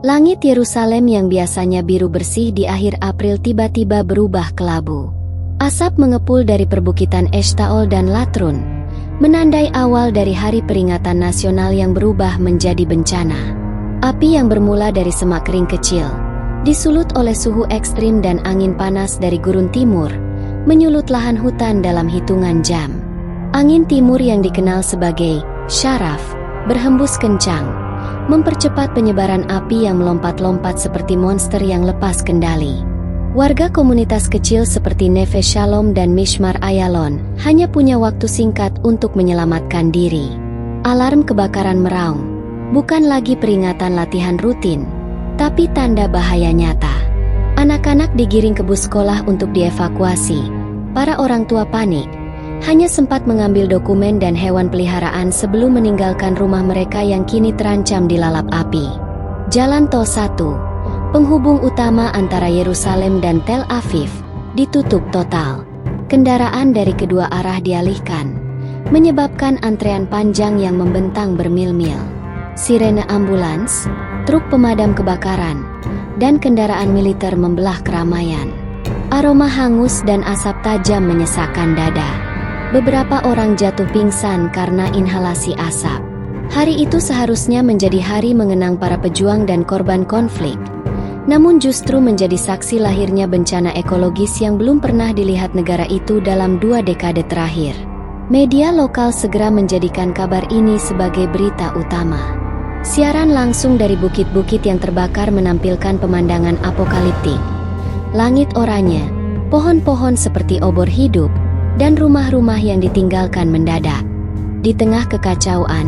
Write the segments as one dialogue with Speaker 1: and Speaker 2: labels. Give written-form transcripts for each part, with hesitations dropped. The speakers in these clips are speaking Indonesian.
Speaker 1: Langit Yerusalem yang biasanya biru bersih di akhir April tiba-tiba berubah kelabu. Asap mengepul dari perbukitan Eshtaol dan Latrun, menandai awal dari hari peringatan nasional yang berubah menjadi bencana. Api yang bermula dari semak kering kecil, disulut oleh suhu ekstrim dan angin panas dari gurun timur, menyulut lahan hutan dalam hitungan jam. Angin timur yang dikenal sebagai syaraf berhembus kencang, mempercepat penyebaran api yang melompat-lompat seperti monster yang lepas kendali. Warga komunitas kecil seperti Neve Shalom dan Mishmar Ayalon hanya punya waktu singkat untuk menyelamatkan diri. Alarm kebakaran meraung, bukan lagi peringatan latihan rutin, tapi tanda bahaya nyata. Anak-anak digiring ke bus sekolah untuk dievakuasi. Para orang tua panik, hanya sempat mengambil dokumen dan hewan peliharaan sebelum meninggalkan rumah mereka yang kini terancam dilalap api. Jalan Tol 1, penghubung utama antara Yerusalem dan Tel Aviv, ditutup total. Kendaraan dari kedua arah dialihkan, menyebabkan antrean panjang yang membentang bermil-mil. Sirene ambulans, truk pemadam kebakaran, dan kendaraan militer membelah keramaian. Aroma hangus dan asap tajam menyesakkan dada. Beberapa orang jatuh pingsan karena inhalasi asap. Hari itu seharusnya menjadi hari mengenang para pejuang dan korban konflik. Namun justru menjadi saksi lahirnya bencana ekologis yang belum pernah dilihat negara itu dalam 2 dekade terakhir. Media lokal segera menjadikan kabar ini sebagai berita utama. Siaran langsung dari bukit-bukit yang terbakar menampilkan pemandangan apokaliptik. Langit oranye, pohon-pohon seperti obor hidup, dan rumah-rumah yang ditinggalkan mendadak. Di tengah kekacauan,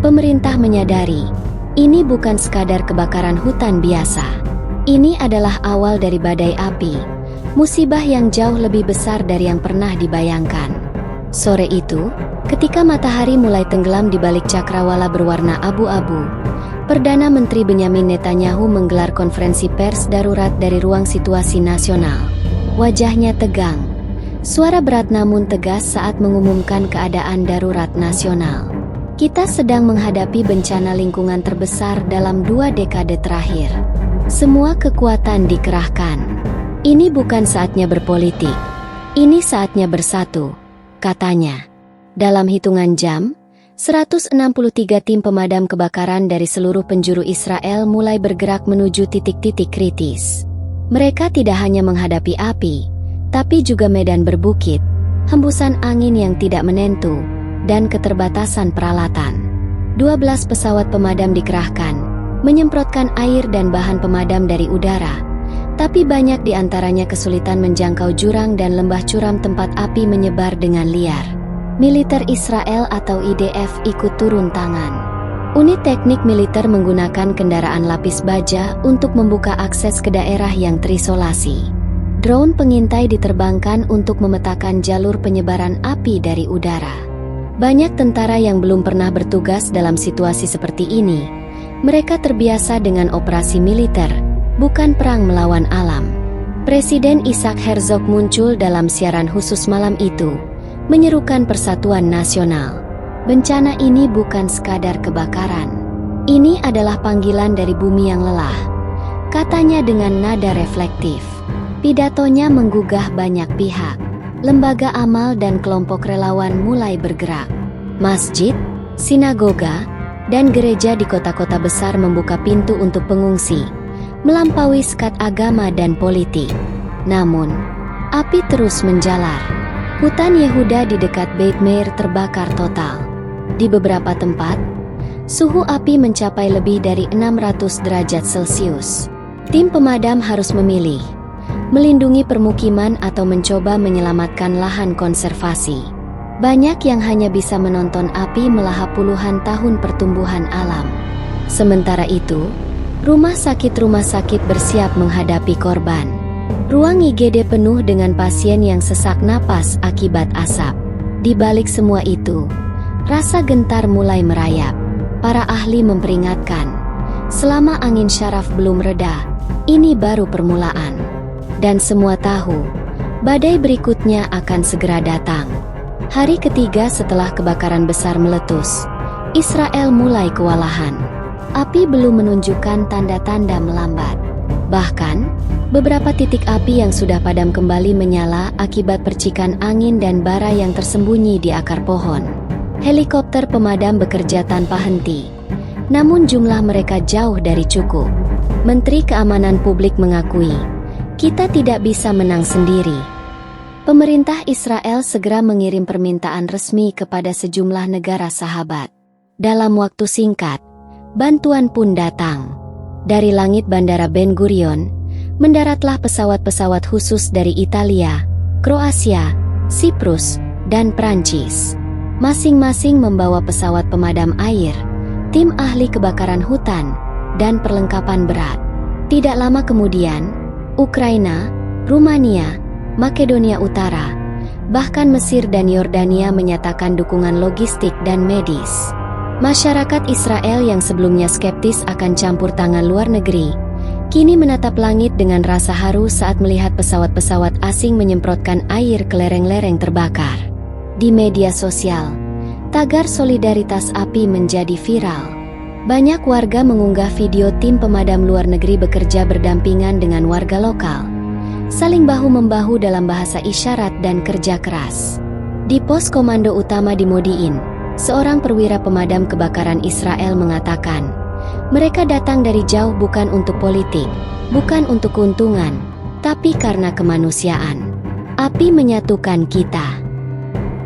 Speaker 1: pemerintah menyadari, ini bukan sekadar kebakaran hutan biasa. Ini adalah awal dari badai api, musibah yang jauh lebih besar dari yang pernah dibayangkan. Sore itu, ketika matahari mulai tenggelam di balik cakrawala berwarna abu-abu, Perdana Menteri Benyamin Netanyahu menggelar konferensi pers darurat dari ruang situasi nasional. Wajahnya tegang, suara berat namun tegas saat mengumumkan keadaan darurat nasional. Kita sedang menghadapi bencana lingkungan terbesar dalam 2 dekade terakhir. Semua kekuatan dikerahkan. Ini bukan saatnya berpolitik. Ini saatnya bersatu, katanya. Dalam hitungan jam, 163 tim pemadam kebakaran dari seluruh penjuru Israel mulai bergerak menuju titik-titik kritis. Mereka tidak hanya menghadapi api, tapi juga medan berbukit, hembusan angin yang tidak menentu, dan keterbatasan peralatan. 12 pesawat pemadam dikerahkan, menyemprotkan air dan bahan pemadam dari udara, tapi banyak di antaranya kesulitan menjangkau jurang dan lembah curam tempat api menyebar dengan liar. Militer Israel atau IDF ikut turun tangan. Unit teknik militer menggunakan kendaraan lapis baja untuk membuka akses ke daerah yang terisolasi. Drone pengintai diterbangkan untuk memetakan jalur penyebaran api dari udara. Banyak tentara yang belum pernah bertugas dalam situasi seperti ini. Mereka terbiasa dengan operasi militer, bukan perang melawan alam. Presiden Isaac Herzog muncul dalam siaran khusus malam itu, menyerukan persatuan nasional. Bencana ini bukan sekadar kebakaran. Ini adalah panggilan dari bumi yang lelah, katanya dengan nada reflektif. Pidatonya menggugah banyak pihak. Lembaga amal dan kelompok relawan mulai bergerak. Masjid, sinagoga, dan gereja di kota-kota besar membuka pintu untuk pengungsi, melampaui sekat agama dan politik. Namun, api terus menjalar. Hutan Yehuda di dekat Beit Meir terbakar total. Di beberapa tempat, suhu api mencapai lebih dari 600 derajat Celcius. Tim pemadam harus memilih, melindungi permukiman atau mencoba menyelamatkan lahan konservasi. Banyak yang hanya bisa menonton api melahap puluhan tahun pertumbuhan alam. Sementara itu, rumah sakit bersiap menghadapi korban. Ruang IGD penuh dengan pasien yang sesak napas akibat asap. Di balik semua itu, rasa gentar mulai merayap. Para ahli memperingatkan, selama angin syaraf belum reda, ini baru permulaan. Dan semua tahu, badai berikutnya akan segera datang. Hari ketiga setelah kebakaran besar meletus, Israel mulai kewalahan. Api belum menunjukkan tanda-tanda melambat. Bahkan, beberapa titik api yang sudah padam kembali menyala akibat percikan angin dan bara yang tersembunyi di akar pohon. Helikopter pemadam bekerja tanpa henti, namun jumlah mereka jauh dari cukup. Menteri Keamanan Publik mengakui, kita tidak bisa menang sendiri. Pemerintah Israel segera mengirim permintaan resmi kepada sejumlah negara sahabat. Dalam waktu singkat, bantuan pun datang. Dari langit Bandara Ben Gurion, mendaratlah pesawat-pesawat khusus dari Italia, Kroasia, Siprus, dan Prancis. Masing-masing membawa pesawat pemadam air, tim ahli kebakaran hutan, dan perlengkapan berat. Tidak lama kemudian, Ukraina, Rumania, Makedonia Utara, bahkan Mesir dan Yordania menyatakan dukungan logistik dan medis. Masyarakat Israel yang sebelumnya skeptis akan campur tangan luar negeri, kini menatap langit dengan rasa haru saat melihat pesawat-pesawat asing menyemprotkan air ke lereng-lereng terbakar. Di media sosial, tagar solidaritas api menjadi viral. Banyak warga mengunggah video tim pemadam luar negeri bekerja berdampingan dengan warga lokal, saling bahu-membahu dalam bahasa isyarat dan kerja keras. Di pos komando utama di Modi'in, seorang perwira pemadam kebakaran Israel mengatakan, mereka datang dari jauh bukan untuk politik, bukan untuk keuntungan, tapi karena kemanusiaan. Api menyatukan kita.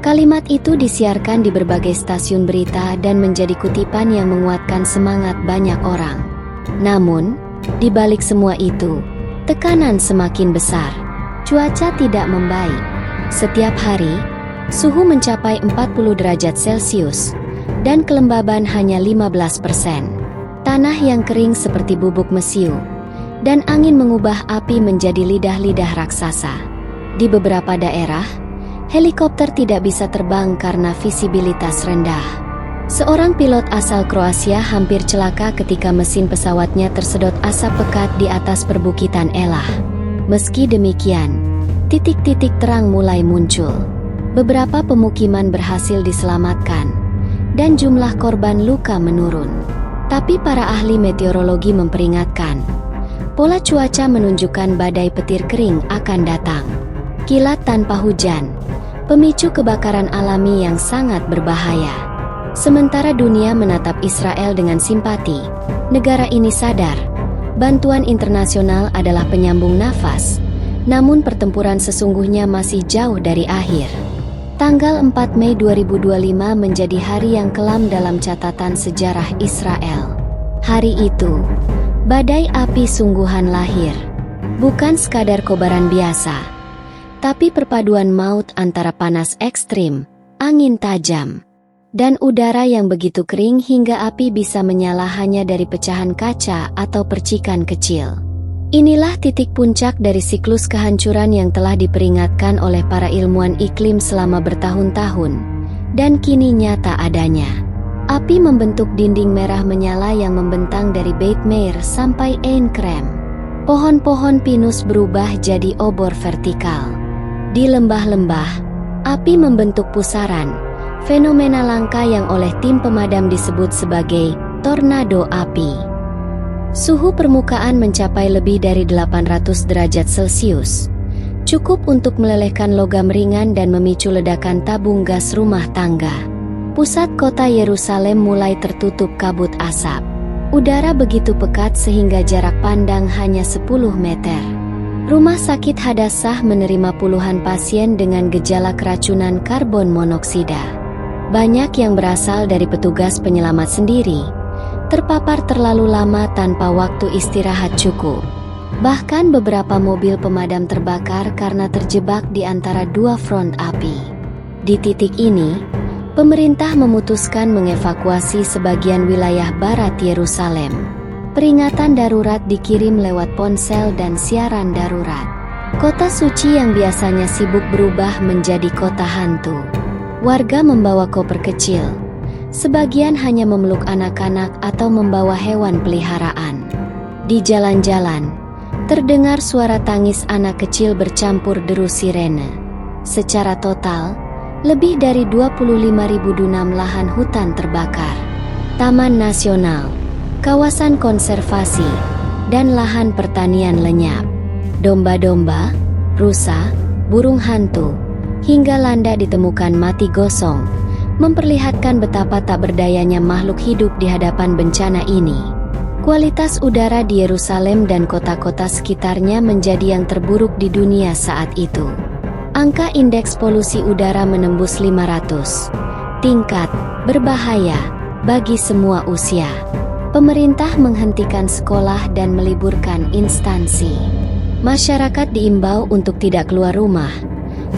Speaker 1: Kalimat itu disiarkan di berbagai stasiun berita dan menjadi kutipan yang menguatkan semangat banyak orang. Namun, di balik semua itu, tekanan semakin besar. Cuaca tidak membaik. Setiap hari, suhu mencapai 40 derajat Celcius, dan kelembaban hanya 15%. Tanah yang kering seperti bubuk mesiu, dan angin mengubah api menjadi lidah-lidah raksasa. Di beberapa daerah, helikopter tidak bisa terbang karena visibilitas rendah. Seorang pilot asal Kroasia hampir celaka ketika mesin pesawatnya tersedot asap pekat di atas perbukitan Elah. Meski demikian, titik-titik terang mulai muncul. Beberapa pemukiman berhasil diselamatkan, dan jumlah korban luka menurun. Tapi para ahli meteorologi memperingatkan, pola cuaca menunjukkan badai petir kering akan datang. Kilat tanpa hujan, pemicu kebakaran alami yang sangat berbahaya. Sementara dunia menatap Israel dengan simpati, negara ini sadar, bantuan internasional adalah penyambung nafas, namun pertempuran sesungguhnya masih jauh dari akhir. Tanggal 4 Mei 2025 menjadi hari yang kelam dalam catatan sejarah Israel. Hari itu, badai api sungguhan lahir. Bukan sekadar kobaran biasa, tapi perpaduan maut antara panas ekstrim, angin tajam, dan udara yang begitu kering hingga api bisa menyala hanya dari pecahan kaca atau percikan kecil. Inilah titik puncak dari siklus kehancuran yang telah diperingatkan oleh para ilmuwan iklim selama bertahun-tahun, dan kini nyata adanya. Api membentuk dinding merah menyala yang membentang dari Beit Meir sampai Ein Krem. Pohon-pohon pinus berubah jadi obor vertikal. Di lembah-lembah, api membentuk pusaran, fenomena langka yang oleh tim pemadam disebut sebagai tornado api. Suhu permukaan mencapai lebih dari 800 derajat Celcius, cukup untuk melelehkan logam ringan dan memicu ledakan tabung gas rumah tangga. Pusat kota Yerusalem mulai tertutup kabut asap. Udara begitu pekat sehingga jarak pandang hanya 10 meter. Rumah sakit Hadassah menerima puluhan pasien dengan gejala keracunan karbon monoksida. Banyak yang berasal dari petugas penyelamat sendiri, terpapar terlalu lama tanpa waktu istirahat cukup. Bahkan beberapa mobil pemadam terbakar karena terjebak di antara dua front api. Di titik ini, pemerintah memutuskan mengevakuasi sebagian wilayah barat Yerusalem. Peringatan darurat dikirim lewat ponsel dan siaran darurat. Kota suci yang biasanya sibuk berubah menjadi kota hantu. Warga membawa koper kecil. Sebagian hanya memeluk anak-anak atau membawa hewan peliharaan. Di jalan-jalan, terdengar suara tangis anak kecil bercampur deru sirene. Secara total, lebih dari 25.000 dunam lahan hutan terbakar. Taman Nasional, kawasan konservasi, dan lahan pertanian lenyap. Domba-domba, rusa, burung hantu, hingga landa ditemukan mati gosong, memperlihatkan betapa tak berdayanya makhluk hidup di hadapan bencana ini. Kualitas udara di Yerusalem dan kota-kota sekitarnya menjadi yang terburuk di dunia saat itu. Angka indeks polusi udara menembus 500. Tingkat berbahaya bagi semua usia. Pemerintah menghentikan sekolah dan meliburkan instansi. Masyarakat diimbau untuk tidak keluar rumah,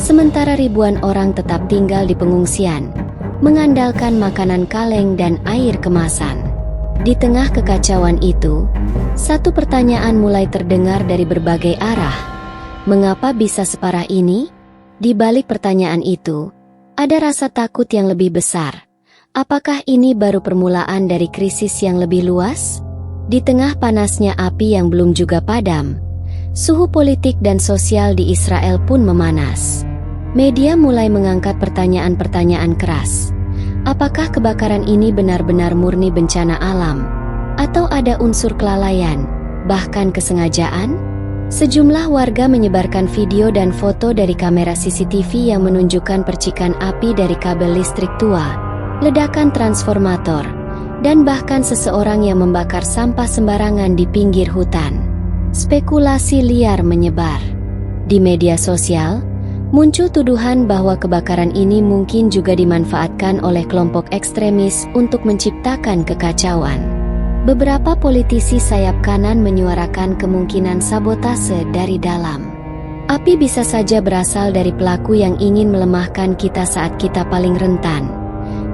Speaker 1: sementara ribuan orang tetap tinggal di pengungsian, mengandalkan makanan kaleng dan air kemasan. Di tengah kekacauan itu, satu pertanyaan mulai terdengar dari berbagai arah. Mengapa bisa separah ini? Di balik pertanyaan itu, ada rasa takut yang lebih besar. Apakah ini baru permulaan dari krisis yang lebih luas? Di tengah panasnya api yang belum juga padam, suhu politik dan sosial di Israel pun memanas. Media mulai mengangkat pertanyaan-pertanyaan keras. Apakah kebakaran ini benar-benar murni bencana alam? Atau ada unsur kelalaian, bahkan kesengajaan? Sejumlah warga menyebarkan video dan foto dari kamera CCTV yang menunjukkan percikan api dari kabel listrik tua, ledakan transformator, dan bahkan seseorang yang membakar sampah sembarangan di pinggir hutan. Spekulasi liar menyebar. Di media sosial, muncul tuduhan bahwa kebakaran ini mungkin juga dimanfaatkan oleh kelompok ekstremis untuk menciptakan kekacauan. Beberapa politisi sayap kanan menyuarakan kemungkinan sabotase dari dalam. Api bisa saja berasal dari pelaku yang ingin melemahkan kita saat kita paling rentan,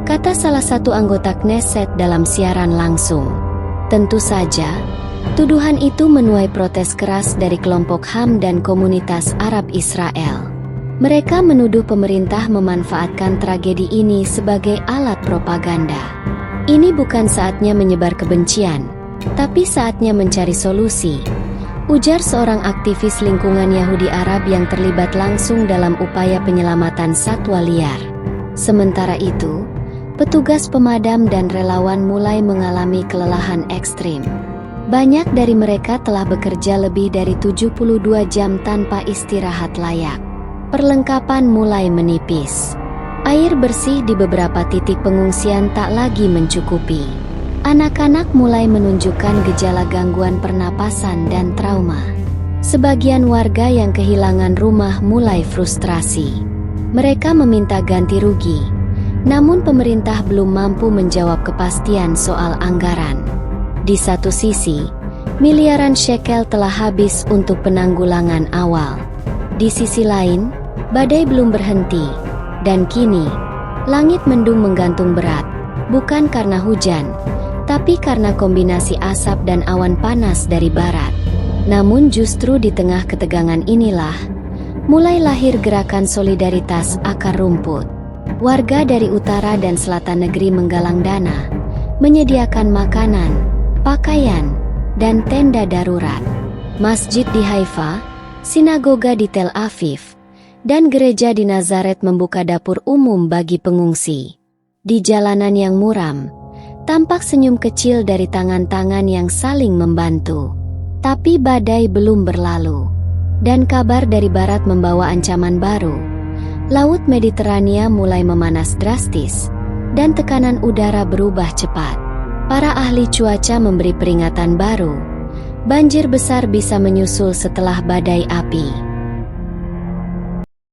Speaker 1: kata salah satu anggota Knesset dalam siaran langsung. Tentu saja, tuduhan itu menuai protes keras dari kelompok HAM dan komunitas Arab Israel. Mereka menuduh pemerintah memanfaatkan tragedi ini sebagai alat propaganda. Ini bukan saatnya menyebar kebencian, tapi saatnya mencari solusi, ujar seorang aktivis lingkungan Yahudi Arab yang terlibat langsung dalam upaya penyelamatan satwa liar. Sementara itu, petugas pemadam dan relawan mulai mengalami kelelahan ekstrim. Banyak dari mereka telah bekerja lebih dari 72 jam tanpa istirahat layak. Perlengkapan mulai menipis. Air bersih di beberapa titik pengungsian tak lagi mencukupi. Anak-anak mulai menunjukkan gejala gangguan pernapasan dan trauma. Sebagian warga yang kehilangan rumah mulai frustrasi. Mereka meminta ganti rugi, namun pemerintah belum mampu menjawab kepastian soal anggaran. Di satu sisi, miliaran shekel telah habis untuk penanggulangan awal. Di sisi lain, badai belum berhenti, dan kini, langit mendung menggantung berat, bukan karena hujan, tapi karena kombinasi asap dan awan panas dari barat. Namun justru di tengah ketegangan inilah, mulai lahir gerakan solidaritas akar rumput. Warga dari utara dan selatan negeri menggalang dana, menyediakan makanan, pakaian, dan tenda darurat. Masjid di Haifa, sinagoga di Tel Aviv, dan gereja di Nazaret membuka dapur umum bagi pengungsi. Di jalanan yang muram, tampak senyum kecil dari tangan-tangan yang saling membantu. Tapi badai belum berlalu, dan kabar dari barat membawa ancaman baru. Laut Mediterania mulai memanas drastis, dan tekanan udara berubah cepat. Para ahli cuaca memberi peringatan baru. Banjir besar bisa menyusul setelah badai api.